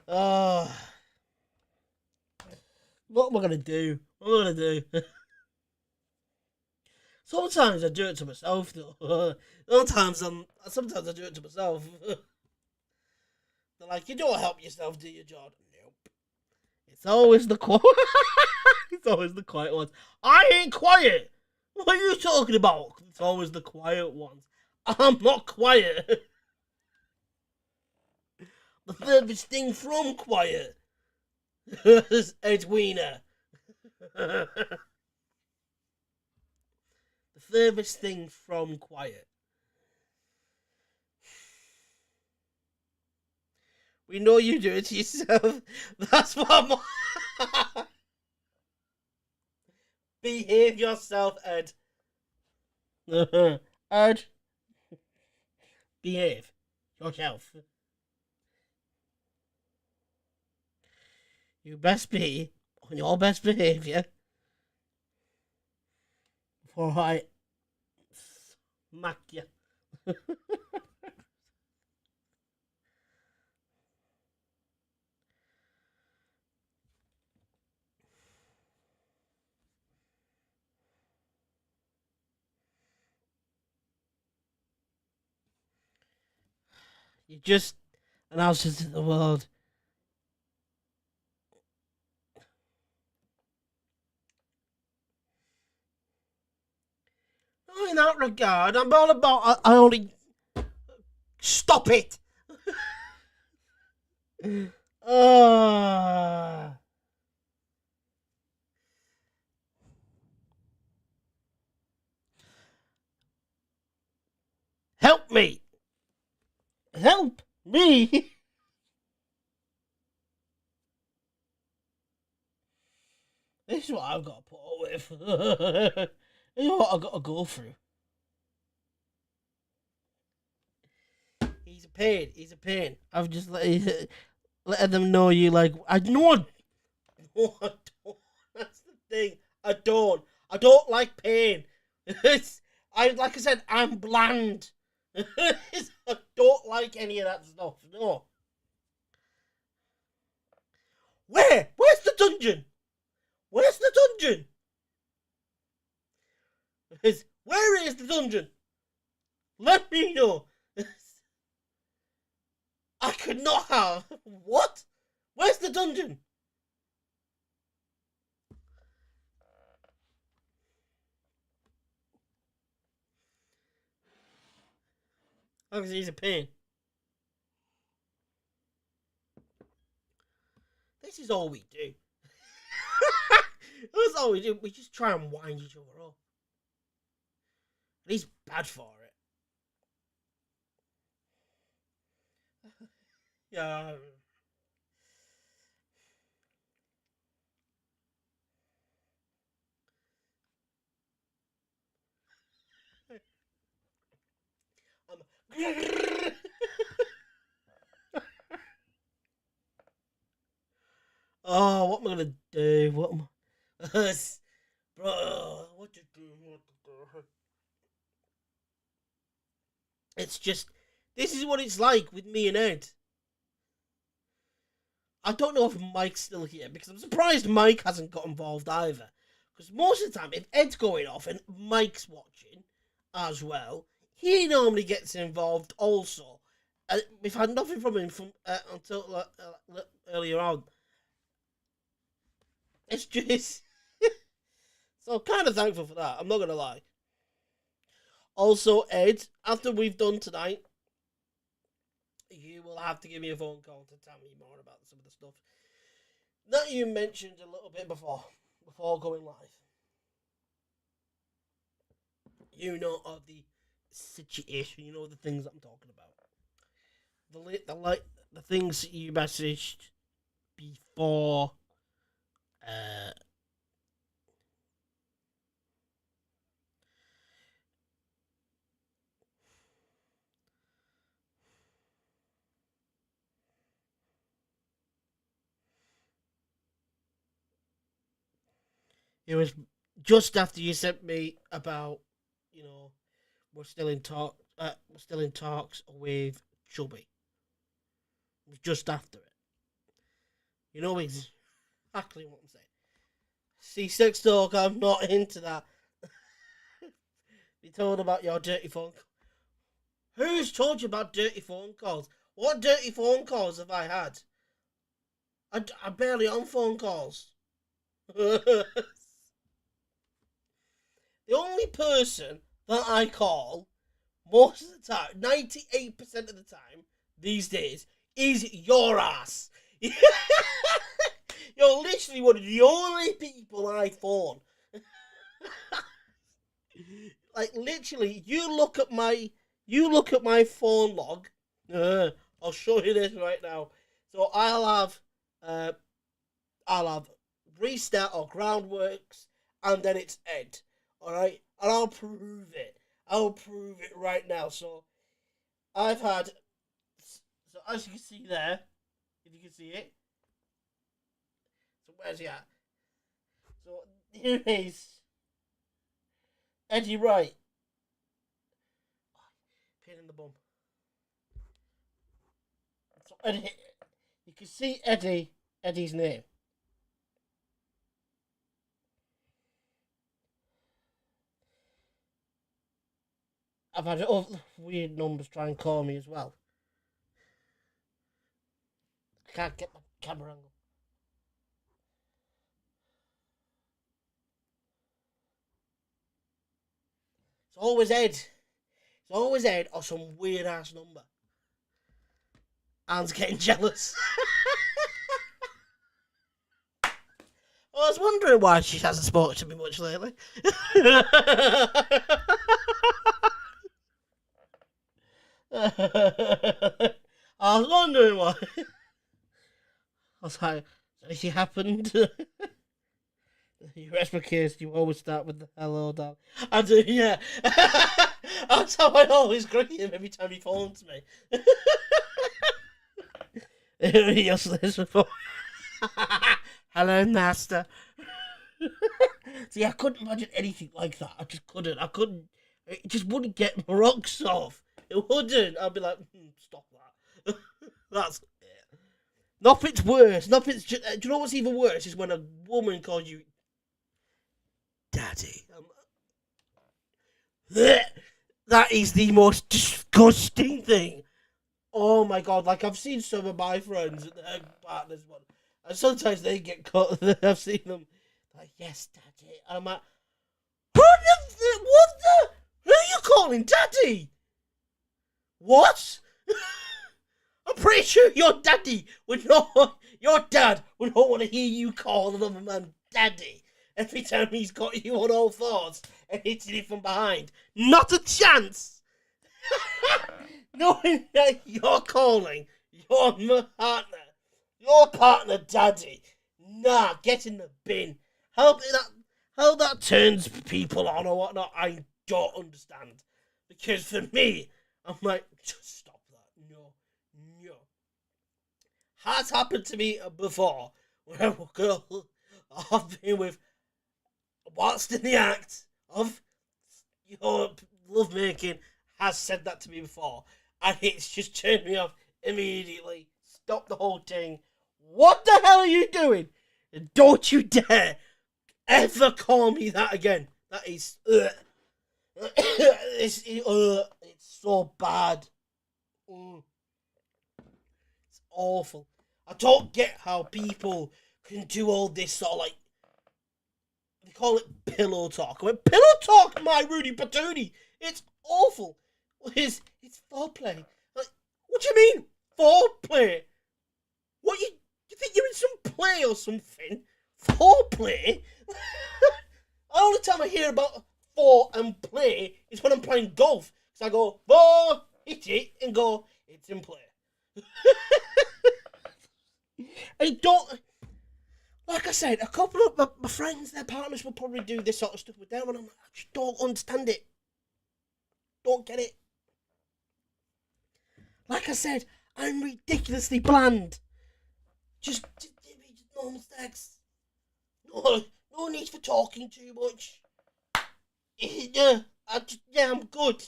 Oh. What am I going to do? What am I going to do? Sometimes I do it to myself, though. Sometimes I do it to myself. They're like, you don't help yourself, do you, Jordan? Nope. It's always the quiet. It's always the quiet ones. I ain't quiet. What are you talking about? It's always the quiet ones. I'm not quiet. The furthest thing from quiet is Edwina. The furthest thing from quiet. We know you do it to yourself. That's what I'm. Behave yourself, Ed. Ed. Behave yourself. You best be on your best behaviour before I smack you. You just announced it to the world. Not in that regard. I'm all about. I only stop it. uh, help me. Help me. This is what I've got to put up with. This is what I've got to go through. He's a pain. He's a pain. I've just letting them know you like. I know. No, I don't. That's the thing. I don't. I don't like pain. Like I said, I'm bland. I don't like any of that stuff. No. Where? Where's the dungeon? Where's the dungeon? Where is the dungeon? Let me know. I could not have. What? Where's the dungeon? Obviously, he's a pain. This is all we do. That's all we do. We just try and wind each other up. And he's bad for it. Yeah. Oh, what am I gonna do? What am I... Bro, what to do? What to do? It's just, this is what it's like with me and Ed. I don't know if Mike's still here because I'm surprised Mike hasn't got involved either. Because most of the time, if Ed's going off and Mike's watching as well, he normally gets involved also. We've had nothing from him until earlier on. It's just so I'm kind of thankful for that. I'm not gonna lie. Also, Ed, after we've done tonight, you will have to give me a phone call to tell me more about some of the stuff that you mentioned a little bit before going live. You know of the situation. You know the things I'm talking about. The things that you messaged before. Uh, it was just after you sent me about, you know, we're still in talk. We're still in talks with Chubby. It was just after it. You know exactly what I'm saying. See, sex talk. I'm not into that. Be told about your dirty phone. Who's told you about dirty phone calls? What dirty phone calls have I had? I'm barely on phone calls. The only person that I call most of the time, 98% of the time these days, is your ass. You're literally one of the only people I phone. Like literally, you look at my phone log. I'll show you this right now. So uh, I'll have restart or groundworks, and then it's Ed. All right, and I'll prove it. I'll prove it right now. So I've had. So as you can see there, if you can see it. So where's he at? So here is Eddie Wright. Pain in the bum. So Eddie, you can see Eddie's name. I've had other weird numbers try and call me as well. I can't get the camera angle. It's always Ed. It's always Ed or some weird ass number. Anne's getting jealous. I was wondering why she hasn't spoken to me much lately. I was wondering why. I was like, has anything happened? You rest my case, you always start with the hello, dad. I do, yeah. That's how I always greet him every time he phones me. He just says before. Hello, master. See, I couldn't imagine anything like that. I just couldn't. It just wouldn't get my rocks off. It wouldn't. I'd be like, stop that. That's it. Nothing's worse. Nothing's. Do you know what's even worse? Is when a woman calls you daddy. That is the most disgusting thing. Oh my god! Like I've seen some of my friends and their partners one, and sometimes they get caught. I've seen them like, yes, daddy, and I'm like, what the? Who are you calling daddy? What? I'm pretty sure your dad would not want to hear you call another man daddy every time he's got you on all fours and hitting you from behind. Not a chance. Knowing that you're calling your partner daddy. Nah, get in the bin. How that turns people on or whatnot, I don't understand. Because for me, I'm like, just stop that. No. Has happened to me before, where a girl I've been with, whilst in the act of love making, has said that to me before, and it's just turned me off immediately. Stop the whole thing. What the hell are you doing? Don't you dare ever call me that again. That is it's so bad. It's awful. I don't get how people can do all this sort of like, they call it pillow talk. I went, pillow talk, my Rudy Patoonie. It's awful. It's foreplay. Like, what do you mean foreplay? What you think you're in some play or something? Foreplay? The only time I hear about fore and play is when I'm playing golf. So I go, ball, hit it, and go, it's in play. I don't, like I said, a couple of my friends, their partners will probably do this sort of stuff with them, and I just don't understand it. Don't get it. Like I said, I'm ridiculously bland. Just no mistakes. No need for talking too much. Yeah, I'm good.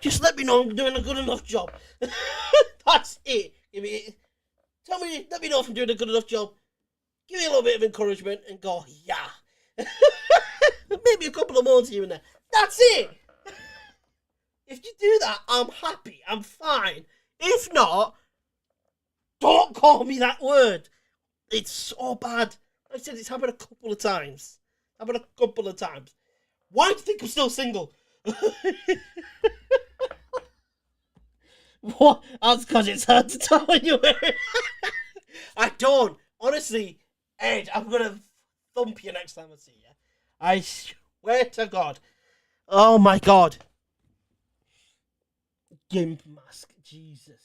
Just let me know I'm doing a good enough job. That's it. Let me know if I'm doing a good enough job. Give me a little bit of encouragement and go, yeah. Maybe a couple of moans here and there. That's it. If you do that, I'm happy. I'm fine. If not, don't call me that word. It's so bad. Like I said, it's happened a couple of times. Why do you think I'm still single? What? That's because it's hard to tell when you're married. I don't. Honestly, Ed, I'm going to thump you next time I see you. I swear to God. Oh my God. Gimp mask. Jesus.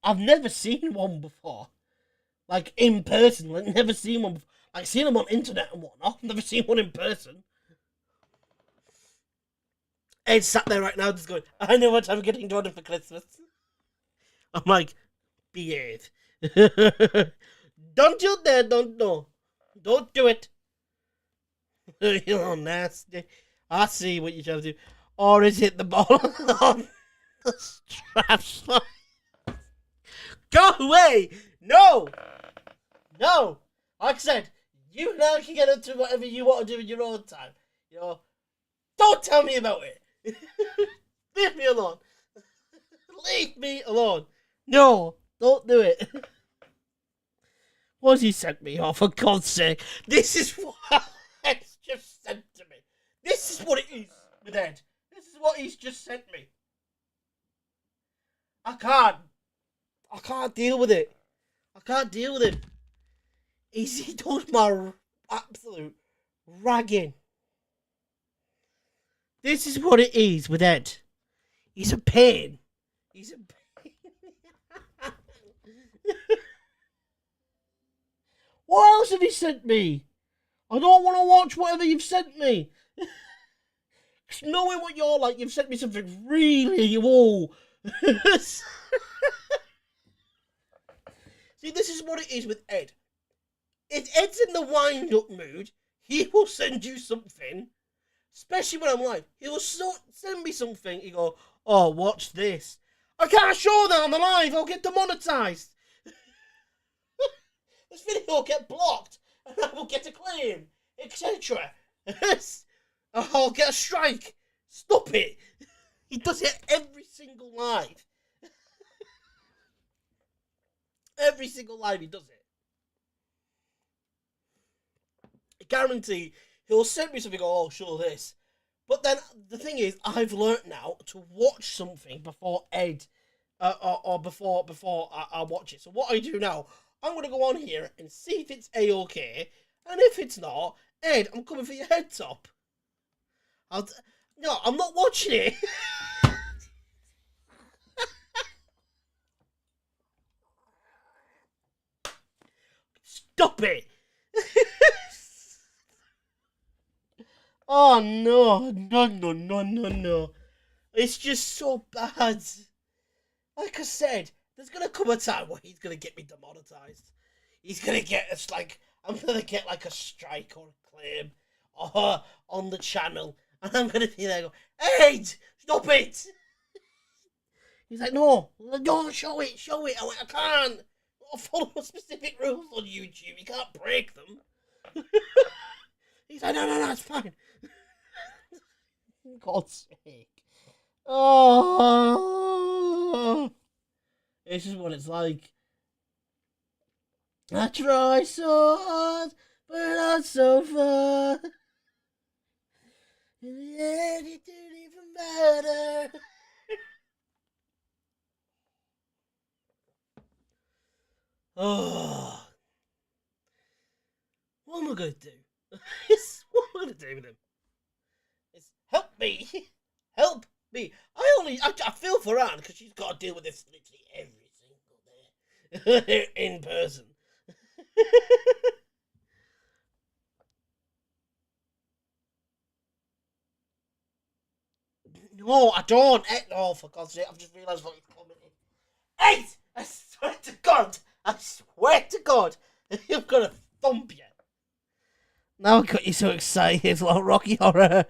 I've never seen one before. Like, in person. I've never seen one before. I've seen them on internet and whatnot. I've never seen one in person. Ed sat there right now just going, I know what I'm getting Jordan for Christmas. I'm like, behave. Don't you dare, don't know. Don't do it. You're nasty. I see what you're trying to do. Or is it the ball on the straps? Go away! No! Like I said, you now can get into whatever you want to do in your own time. Don't tell me about it. Leave me alone. Leave me alone. No, don't do it. What has he sent me? Oh, for God's sake. This is what Ed's just sent to me. This is what it is with Ed. This is what he's just sent me. I can't deal with it. I can't deal with him. He does my absolute ragging. This is what it is with Ed. He's a pain. He's a pain. What else have he sent me? I don't want to watch whatever you've sent me. Knowing what you're like, you've sent me something really old. See, this is what it is with Ed. If Ed's in the wind-up mood, he will send you something, especially when I'm live. He will send me something. He go, oh, watch this. I can't show that on the live. I'll get demonetized. This video will get blocked, and I will get a claim, etc. I'll get a strike. Stop it. He does it every single live. Every single live he does it. I guarantee he'll send me something, oh, show this. But then the thing is, I've learnt now to watch something before Ed, or before I watch it. So what I do now, I'm going to go on here and see if it's A-OK. And if it's not, Ed, I'm coming for your head top. No, I'm not watching it. Stop it. Oh, no. It's just so bad. Like I said, there's going to come a time where he's going to get me demonetized. He's going to get us, like, I'm going to get, like, a strike or a claim on the channel. And I'm going to be there going, Ed, stop it. He's like, no, show it. I went, I can't. I follow specific rules on YouTube. You can't break them. He's like, no, it's fine. For God's sake. Oh. This is what it's like. I try so hard, but not so far. In the end, it didn't even matter. Oh. What am I going to do? What am I going to do with him? It's help me. Help me. I feel for Anne because she's got to deal with this literally every single day in person. No, I don't. Oh, for God's sake, I've just realised what he's commenting. Hey! I swear to God, I'm going to thump you. Now I got you so excited. Like Rocky Horror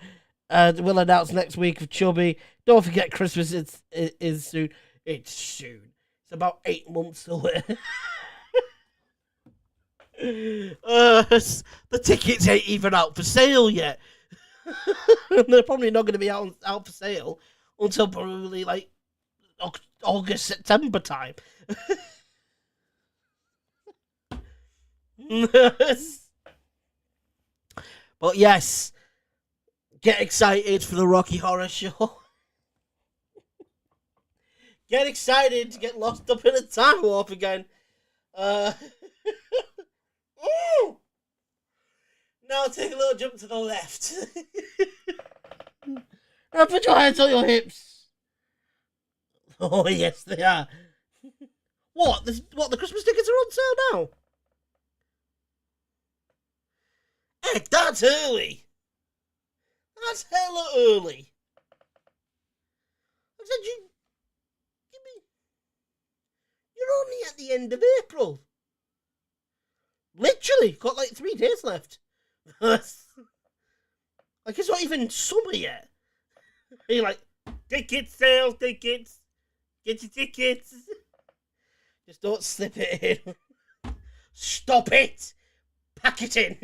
will announce next week of Chubby. Don't forget Christmas is soon. It's soon. It's about 8 months away. The tickets ain't even out for sale yet. They're probably not going to be out for sale until probably like August, September time. But yes, get excited for the Rocky Horror Show. Get excited to get lost up in a time warp again. Now take a little jump to the left. Now put your hands on your hips. Oh yes, they are. What? The Christmas tickets are on sale now? Heck, that's early. That's hella early. I said you're only at the end of April. Literally, got like 3 days left. Like, it's not even summer yet. And you're like, tickets, sale, tickets. Get your tickets. Just don't slip it in. Stop it. Pack it in.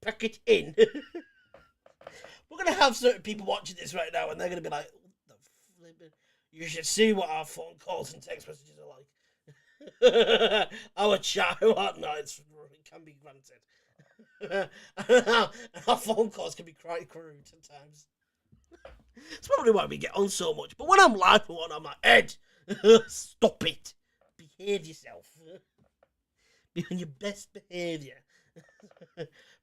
Pack it in. We're going to have certain people watching this right now, and they're going to be like, what the flippin'? You should see what our phone calls and text messages are like. Our chat at nights can be granted. And our phone calls can be quite crude sometimes. It's probably why we get on so much. But when I'm live for one, I'm like, Ed, stop it. Behave yourself. Be on your best behaviour.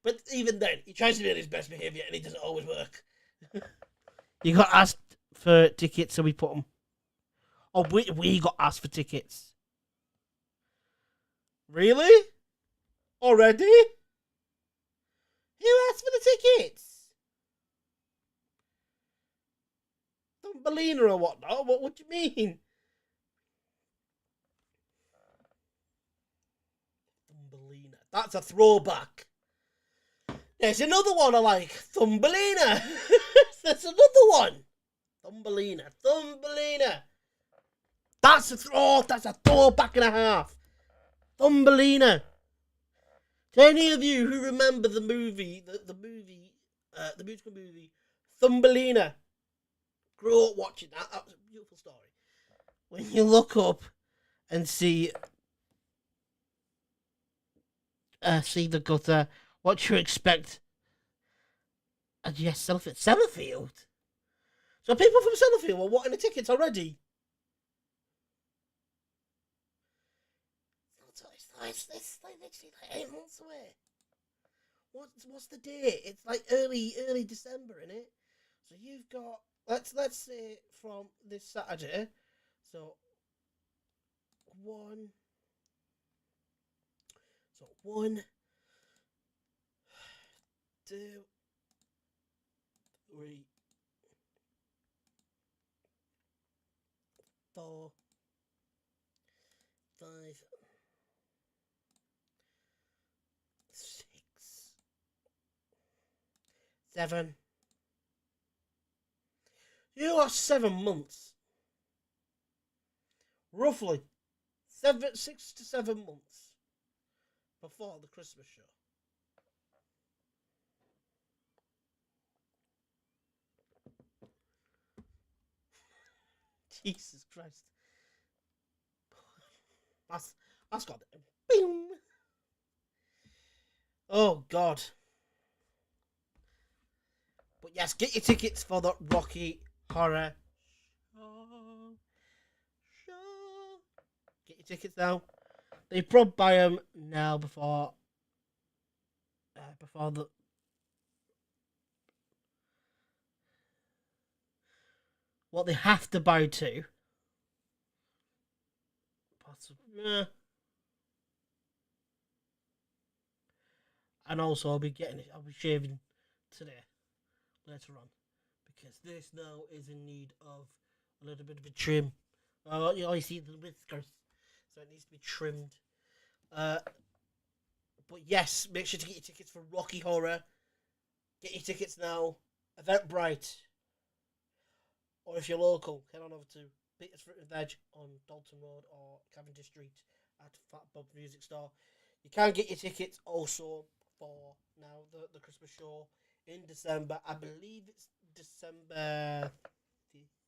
But even then, he tries to be on his best behaviour and it doesn't always work. You got asked for tickets, so we put them. Oh, we got asked for tickets. Really? Already? Who asked for the tickets? Thumbelina or whatnot? What do you mean? Thumbelina. That's a throwback. There's another one I like. Thumbelina. There's another one. Thumbelina. That's a throwback and a half. Thumbelina. To any of you who remember the movie, the musical movie, Thumbelina, grew up watching that. That was a beautiful story. When you look up and see the gutter, what you expect? And yes, Sellafield. So people from Sellafield were wanting the tickets already. It's like literally like 8 months away. What's the date? It's like early December, innit? So you've got let's say from this Saturday. So one, 2, 3, 4, 5, 6, 7. You lost 7 months. Roughly 6 to 7 months before the Christmas show. Jesus Christ. That's got it. Boom. Oh God. But yes, get your tickets for the Rocky Horror Show. Get your tickets now. They probably buy them now before the. What they have to buy to. Possibly. And also, I'll be shaving today, later on, because this now is in need of a little bit of a trim. You see the whiskers, so it needs to be trimmed. But yes, make sure to get your tickets for Rocky Horror. Get your tickets now. Eventbrite. Or if you're local, head on over to Peter's Fruit and Veg on Dalton Road or Cavendish Street at Fat Bob's Music Store. You can get your tickets also for now the Christmas show in December. I believe it's December 5th.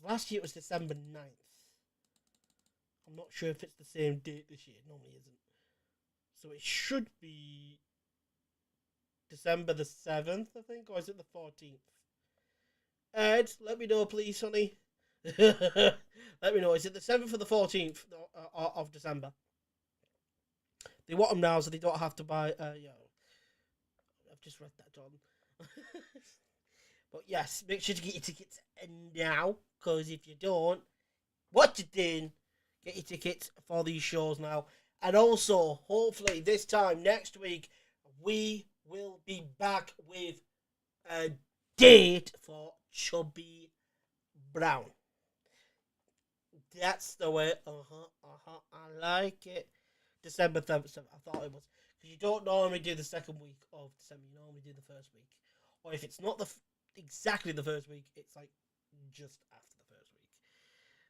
Last year it was December 9th. I'm not sure if it's the same date this year. It normally isn't. So it should be December the 7th, I think, or is it the 14th? Ed, let me know, please, honey. Let me know. Is it the 7th or the 14th of December? They want them now, so they don't have to buy. I've just read that, John. But yes, make sure to get your tickets now, because if you don't, what you doing? Get your tickets for these shows now, and also hopefully this time next week we will be back with a date for Chubby Brown. That's the way. I like it. December 7th. I thought it was. Because you don't normally do the second week of December. You normally do the first week. Or if it's not exactly the first week, it's like just after the first week.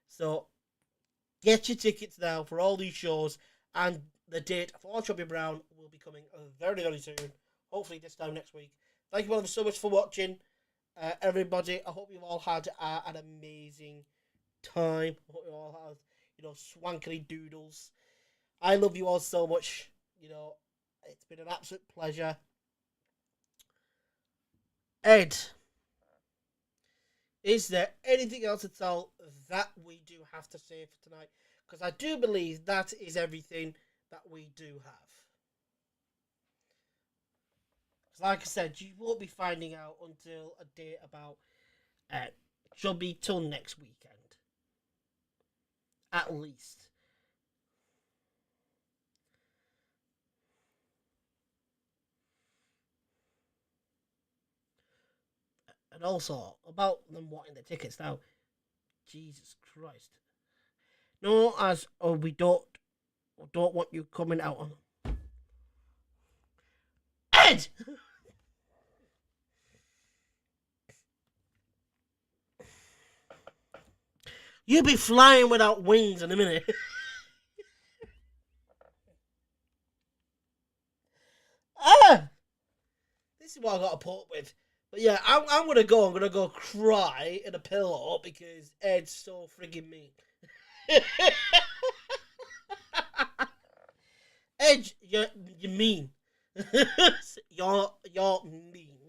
So get your tickets now for all these shows. And the date for Chubby Brown will be coming very, very soon. Hopefully this time next week. Thank you all so much for watching. everybody, I hope you all had an amazing time. I hope you all had, swankily doodles. I love you all so much. It's been an absolute pleasure. Ed, is there anything else at all that we do have to say for tonight? Because I do believe that is everything that we do have. Like I said, you won't be finding out until a date about should be till next weekend. At least. And also, about them wanting the tickets now, Jesus Christ. No, as we don't want you coming out on them. Ed! You'll be flying without wings in a minute. Ah! This is what I got to put up with. But yeah, I'm gonna go. I'm gonna go cry in a pillow because Ed's so friggin' mean. Ed, you're mean. you're mean.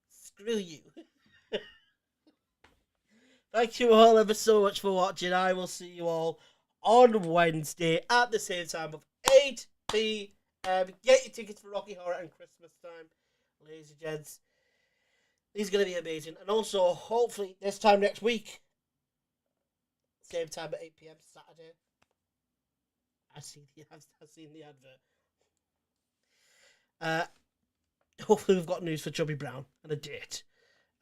Screw you. Thank you all ever so much for watching. I will see you all on Wednesday at the same time of 8 p.m. Get your tickets for Rocky Horror and Christmas time, ladies and gents. These are going to be amazing. And also, hopefully, this time next week, same time at 8 p.m. Saturday. I've seen the advert. Hopefully, we've got news for Chubby Brown and a date.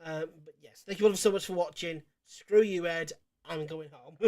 But yes, thank you all so much for watching. Screw you, Ed. I'm going home.